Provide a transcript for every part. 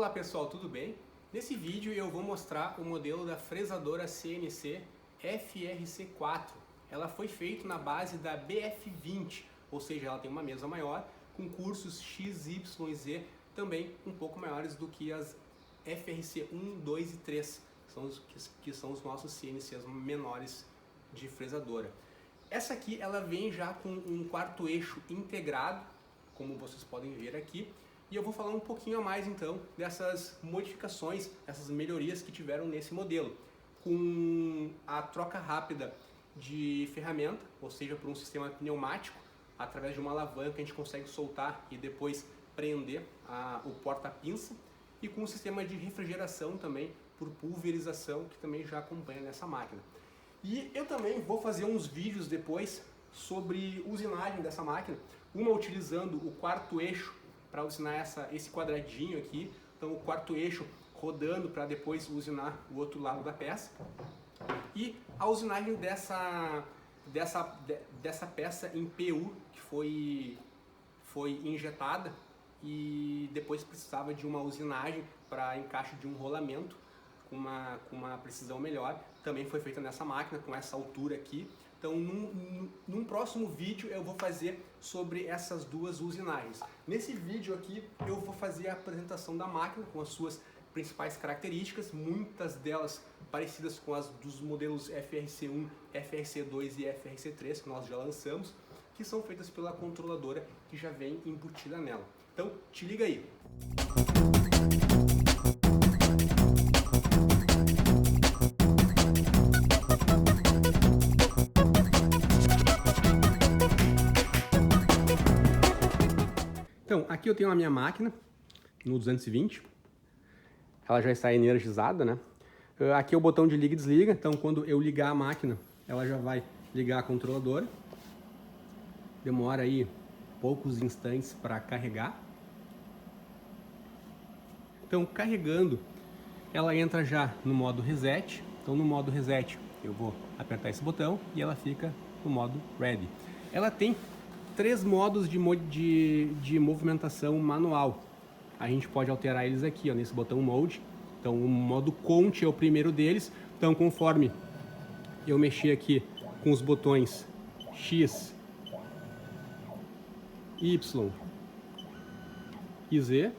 Olá pessoal, tudo bem? Nesse vídeo eu vou mostrar o modelo da fresadora CNC FRC4. Ela foi feita na base da BF20, ou seja, ela tem uma mesa maior, com cursos X, Y e Z também um pouco maiores do que as FRC1, 2 e 3, que são os nossos CNCs menores de fresadora. Essa aqui ela vem já com um quarto eixo integrado, como vocês podem ver aqui, e eu vou falar um pouquinho a mais então dessas modificações, essas melhorias que tiveram nesse modelo, com a troca rápida de ferramenta, ou seja, por um sistema pneumático, através de uma alavanca a gente consegue soltar e depois prender o porta-pinça, e com um sistema de refrigeração também, por pulverização, que também já acompanha nessa máquina. E eu também vou fazer uns vídeos depois sobre usinagem dessa máquina, uma utilizando o quarto eixo para usinar esse quadradinho aqui, então o quarto eixo rodando para depois usinar o outro lado da peça, e a usinagem dessa peça em PU que foi injetada e depois precisava de uma usinagem para encaixe de um rolamento com uma precisão melhor, também foi feita nessa máquina com essa altura aqui. Então, num próximo vídeo eu vou fazer sobre essas duas usinagens. Nesse vídeo aqui eu vou fazer a apresentação da máquina com as suas principais características, muitas delas parecidas com as dos modelos FRC1, FRC2 e FRC3 que nós já lançamos, que são feitas pela controladora que já vem embutida nela. Então, te liga aí! Então, aqui eu tenho a minha máquina no 220, ela já está energizada, né? Aqui é o botão de liga e desliga, então quando eu ligar a máquina, ela já vai ligar a controladora. Demora aí poucos instantes para carregar. Então, carregando, ela entra já no modo reset. Então, no modo reset, eu vou apertar esse botão e ela fica no modo ready. Ela tem 3 modos de movimentação manual. A gente pode alterar eles aqui, ó, nesse botão Mode. Então o modo Count é o primeiro deles. Então conforme eu mexer aqui com os botões X, Y e Z,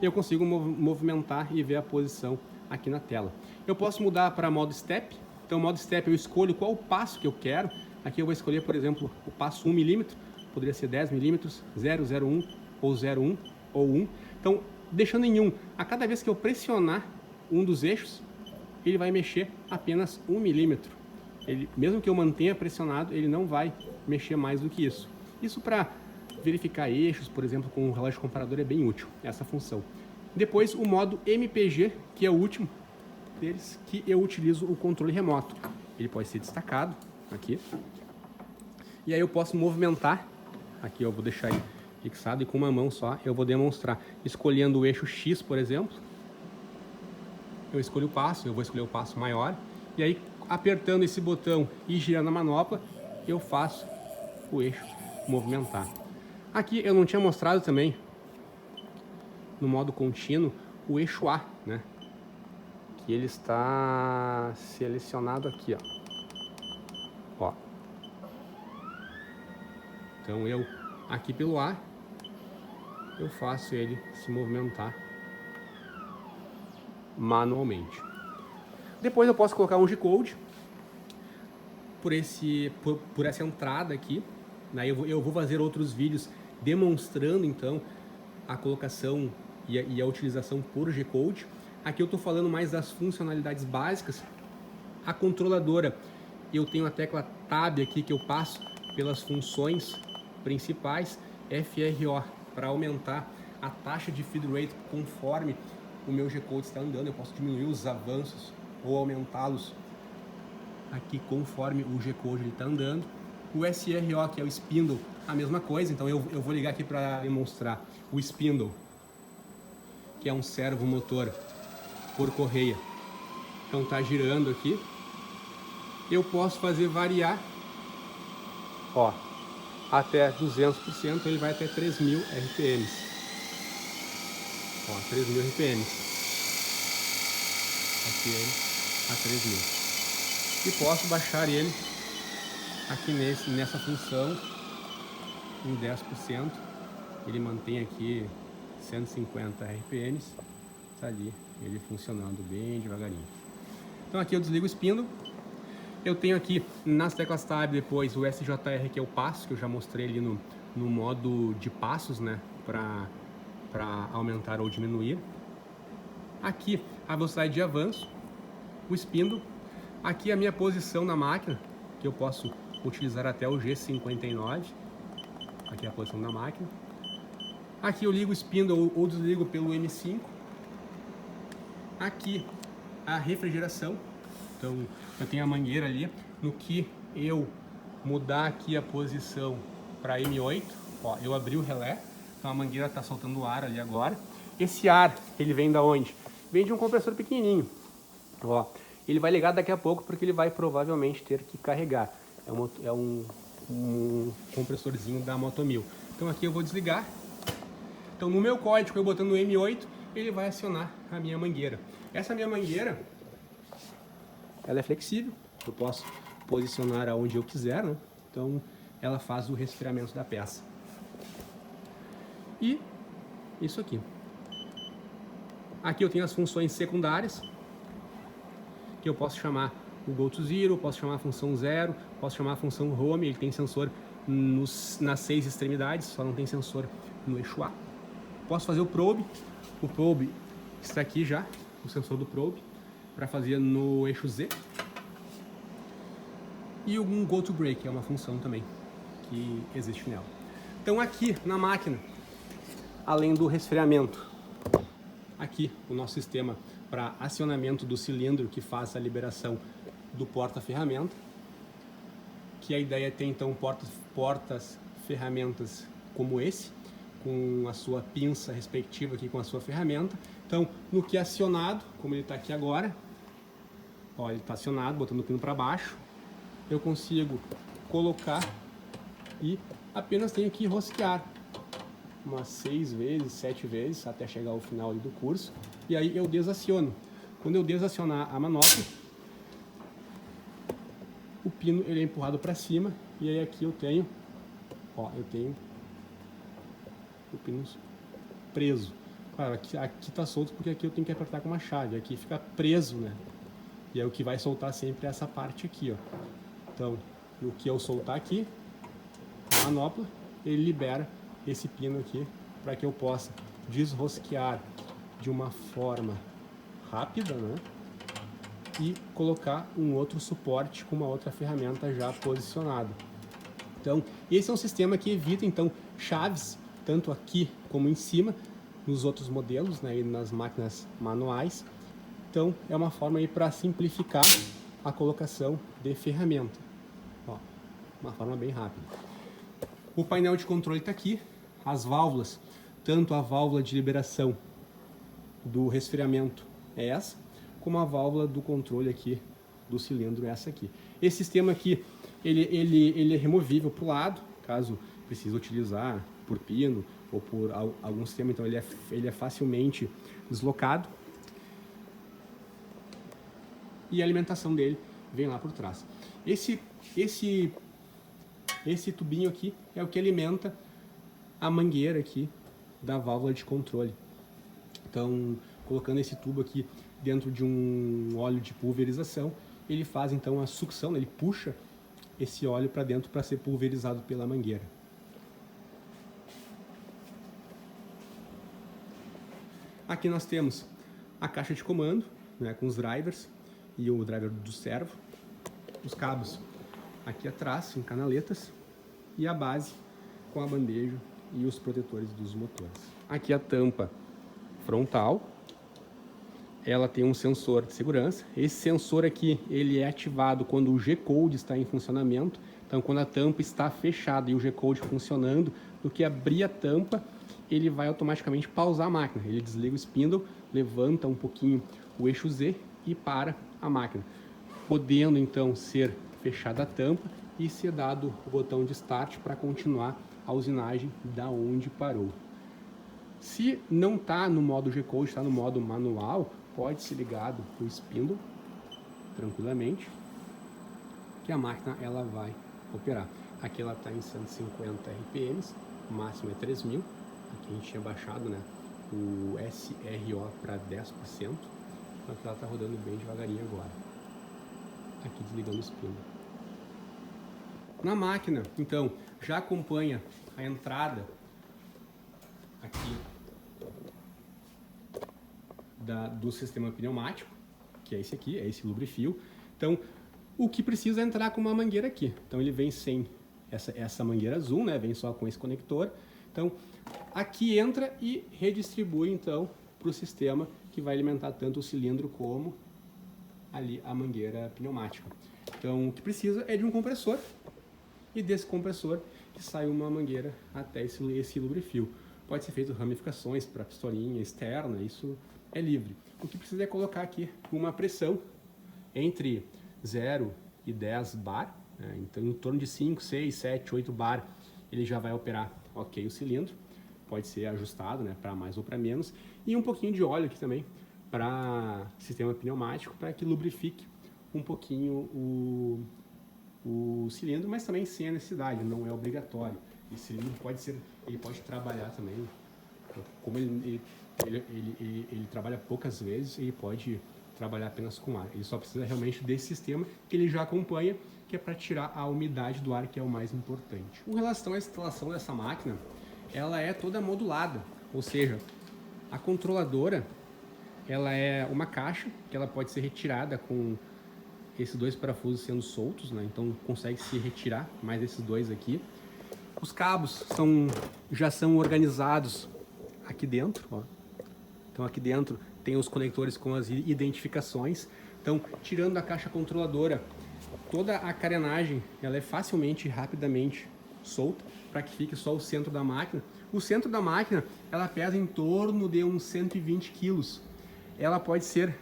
eu consigo movimentar e ver a posição aqui na tela. Eu posso mudar para modo Step. Então modo Step eu escolho qual o passo que eu quero. Aqui eu vou escolher, por exemplo, o passo 1 mm, poderia ser 10 mm, 001 ou 01 ou 1. Então, deixando em 1, a cada vez que eu pressionar um dos eixos, ele vai mexer apenas 1 mm. Mesmo que eu mantenha pressionado, ele não vai mexer mais do que isso. Isso para verificar eixos, por exemplo, com o relógio comparador é bem útil, essa função. Depois o modo MPG, que é o último deles, que eu utilizo o controle remoto. Ele pode ser destacado aqui. E aí eu posso movimentar, aqui eu vou deixar ele fixado e com uma mão só eu vou demonstrar, escolhendo o eixo X, por exemplo, eu escolho o passo, eu vou escolher o passo maior, e aí apertando esse botão e girando a manopla, eu faço o eixo movimentar. Aqui eu não tinha mostrado também, no modo contínuo, o eixo A, né? Que ele está selecionado aqui, ó. Então eu, aqui pelo A, eu faço ele se movimentar manualmente. Depois eu posso colocar um G-Code por essa entrada aqui. Daí eu vou fazer outros vídeos demonstrando então a colocação e a utilização por G-Code. Aqui eu estou falando mais das funcionalidades básicas. A controladora, eu tenho a tecla Tab aqui que eu passo pelas funções principais, FRO para aumentar a taxa de feed rate conforme o meu G-Code está andando. Eu posso diminuir os avanços ou aumentá-los aqui conforme o G-Code está andando. O SRO, que é o Spindle, a mesma coisa. Então eu vou ligar aqui para demonstrar o Spindle, que é um servo motor por correia. Então está girando aqui. Eu posso fazer variar, ó, até 200%, ele vai até 3.000 RPMs. Ó, 3.000 RPM. Aqui ele a 3.000. E posso baixar ele aqui nessa função em 10%. Ele mantém aqui 150 RPM. Tá ali ele funcionando bem devagarinho. Então aqui eu desligo o spindle. Eu tenho aqui nas teclas Tab depois o SJR, que é o passo, que eu já mostrei ali no modo de passos, né, para aumentar ou diminuir. Aqui a velocidade de avanço, o spindle. Aqui a minha posição na máquina, que eu posso utilizar até o G59. Aqui é a posição da máquina. Aqui eu ligo o spindle ou desligo pelo M5. Aqui a refrigeração. Então eu tenho a mangueira ali. No que eu mudar aqui a posição para M8, ó, eu abri o relé. Então a mangueira está soltando ar ali agora. Esse ar, ele vem da onde? Vem de um compressor pequenininho. Ó, ele vai ligar daqui a pouco porque ele vai provavelmente ter que carregar. É um compressorzinho da Moto1000. Então aqui eu vou desligar. Então no meu código, eu botando no M8, ele vai acionar a minha mangueira. Essa minha mangueira, ela é flexível. Eu posso posicionar aonde eu quiser, né? Então ela faz o resfriamento da peça. E isso aqui. Aqui eu tenho as funções secundárias, que eu posso chamar o Go to Zero, posso chamar a função Zero, posso chamar a função Home. Ele tem sensor nas 6 extremidades, só não tem sensor no eixo A. Posso fazer o probe está aqui já, o sensor do probe, para fazer no eixo Z. E um Go to Brake, é uma função também que existe nela. Então aqui na máquina, além do resfriamento, aqui o nosso sistema para acionamento do cilindro que faz a liberação do porta-ferramenta, que a ideia é ter então portas-ferramentas como esse, com a sua pinça respectiva aqui com a sua ferramenta. Então, no que é acionado, como ele está aqui agora, ó, ele está acionado, botando o pino para baixo, eu consigo colocar e apenas tenho que rosquear umas 6 vezes, 7 vezes, até chegar ao final do curso, e aí eu desaciono. Quando eu desacionar a manopla, o pino ele é empurrado para cima, e aí aqui eu tenho o pino preso. Claro, aqui está solto porque aqui eu tenho que apertar com uma chave, aqui fica preso, né? E é o que vai soltar sempre essa parte aqui, ó. Então, no que eu soltar aqui, a manopla, ele libera esse pino aqui para que eu possa desrosquear de uma forma rápida, né? E colocar um outro suporte com uma outra ferramenta já posicionada. Então, esse é um sistema que evita então chaves, tanto aqui como em cima, nos outros modelos, né, e nas máquinas manuais. Então, é uma forma aí para simplificar a colocação de ferramenta. Ó, uma forma bem rápida. O painel de controle está aqui, as válvulas, tanto a válvula de liberação do resfriamento é essa, como a válvula do controle aqui do cilindro é essa aqui. Esse sistema aqui, ele é removível para o lado, caso precise utilizar por pino ou por algum sistema, então ele é facilmente deslocado. E a alimentação dele vem lá por trás. Esse tubinho aqui é o que alimenta a mangueira aqui da válvula de controle. Então, colocando esse tubo aqui dentro de um óleo de pulverização, ele faz então a sucção, ele puxa esse óleo para dentro para ser pulverizado pela mangueira. Aqui nós temos a caixa de comando, né, com os drivers e o driver do servo, os cabos aqui atrás em canaletas e a base com a bandeja e os protetores dos motores. Aqui a tampa frontal, ela tem um sensor de segurança. Esse sensor aqui, ele é ativado quando o G-Code está em funcionamento. Então, quando a tampa está fechada e o G-Code funcionando, no que abrir a tampa, ele vai automaticamente pausar a máquina. Ele desliga o spindle, levanta um pouquinho o eixo Z e para a máquina, podendo então ser fechada a tampa e ser dado o botão de start para continuar a usinagem da onde parou. Se não está no modo G-Code, está no modo manual, pode ser ligado o spindle tranquilamente, que a máquina ela vai operar. Aqui ela está em 150 RPMs, o máximo é 3000. Aqui a gente tinha baixado, né, o SRO para 10%, então aqui ela está rodando bem devagarinho agora. Aqui desligando o spindle. Na máquina, então, já acompanha a entrada aqui do sistema pneumático, que é esse aqui, é esse lubrifio. Então, o que precisa é entrar com uma mangueira aqui. Então, ele vem sem essa mangueira azul, né? Vem só com esse conector. Então, aqui entra e redistribui, então, para o sistema que vai alimentar tanto o cilindro como ali a mangueira pneumática. Então, o que precisa é de um compressor, e desse compressor que sai uma mangueira até esse lubrifio. Pode ser feito ramificações para pistolinha externa, isso é livre. O que precisa é colocar aqui uma pressão entre 0 e 10 bar, né? Então em torno de 5, 6, 7, 8 bar ele já vai operar ok o cilindro. Pode ser ajustado, né, para mais ou para menos. E um pouquinho de óleo aqui também para sistema pneumático, para que lubrifique um pouquinho o cilindro, mas também sem a necessidade, não é obrigatório. Esse cilindro ele pode trabalhar também, como ele trabalha poucas vezes, ele pode trabalhar apenas com ar. Ele só precisa realmente desse sistema que ele já acompanha, que é para tirar a umidade do ar, que é o mais importante. Com relação à instalação dessa máquina, ela é toda modulada, ou seja, a controladora ela é uma caixa que ela pode ser retirada com esses dois parafusos sendo soltos, né? Então consegue se retirar mais esses dois aqui. Os cabos já são organizados aqui dentro, ó. Então aqui dentro tem os conectores com as identificações. Então, tirando a caixa controladora, toda a carenagem ela é facilmente e rapidamente solta, para que fique só o centro da máquina. O centro da máquina ela pesa em torno de uns 120 quilos. Ela pode ser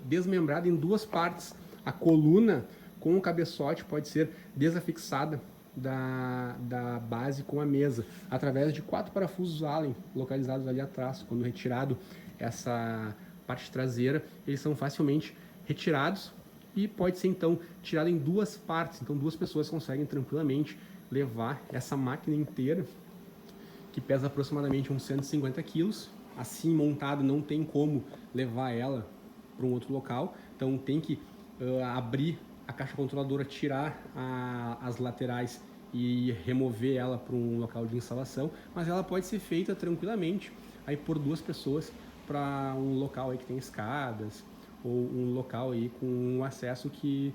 desmembrada em duas partes. A coluna com o cabeçote pode ser desafixada da base com a mesa, através de 4 parafusos Allen localizados ali atrás. Quando retirado essa parte traseira, eles são facilmente retirados e pode ser então tirado em duas partes. Então 2 pessoas conseguem tranquilamente levar essa máquina inteira, que pesa aproximadamente uns 150 quilos. Assim montado não tem como levar ela para um outro local, então tem que abrir a caixa controladora, tirar as laterais e remover ela para um local de instalação, mas ela pode ser feita tranquilamente aí por 2 pessoas para um local aí que tem escadas, ou um local aí com um acesso que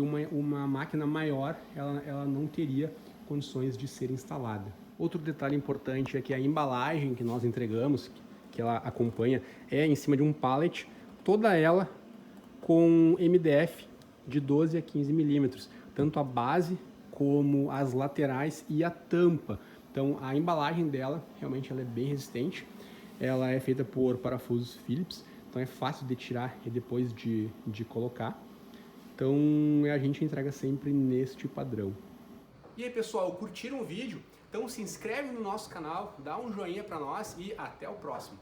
uma máquina maior ela não teria condições de ser instalada. Outro detalhe importante é que a embalagem que nós entregamos, que ela acompanha, é em cima de um pallet, toda ela com MDF de 12 a 15 milímetros, tanto a base como as laterais e a tampa. Então a embalagem dela realmente ela é bem resistente, ela é feita por parafusos Phillips, então é fácil de tirar e depois de colocar. Então a gente entrega sempre neste padrão. E aí pessoal, curtiram o vídeo? Então se inscreve no nosso canal, dá um joinha para nós e até o próximo.